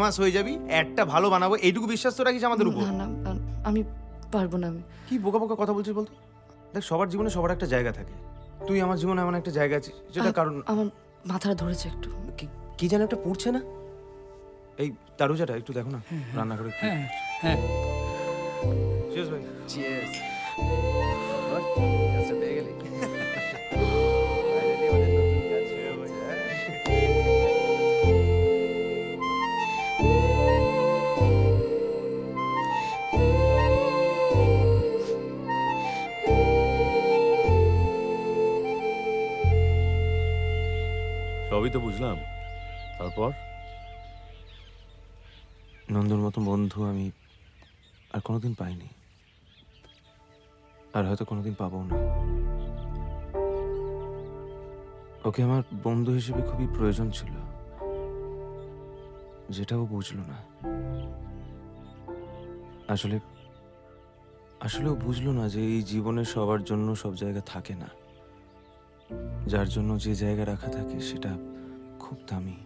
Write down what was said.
মাস হয়ে যাবি, একটা ভালো বানাবো, এইটুকু বিশ্বাস তো রাখিস আমাদের উপর? না না আমি পারবো না। আমি কি বোকা বোকা কথা বলছিস বলতো? দেখ, সবার জীবনে সবার একটা জায়গা থাকে। তুই আমার জীবনে এমন একটা জায়গা আছিস যেটা কারণ আমার মাথাটা ধরেছে একটু। কি যেন একটা পড়ছে না? এই তারুজাটা একটু দেখো না রান্না করে। হ্যাঁ হ্যাঁ চিয়ার্স ভাই। চিয়ার্স। কাজটা পেয়ে গেলি? Finally আমাদের নতুন কাজ শুরু হচ্ছে, হ্যাঁ? সবই তো বুঝলাম, তারপর? নন্দুর মতো বন্ধু আমি আর কোনোদিন পাইনি, আর হয়তো কোনোদিন পাবো না। ওকে আমার বন্ধু হিসেবে খুবই প্রয়োজন ছিল, যেটা ও বুঝলো না। আসলে আসলে ও বুঝলো না যে এই জীবনে সবার জন্য সব জায়গা থাকে না। যার জন্য যে জায়গা রাখা থাকে সেটা খুব দামি।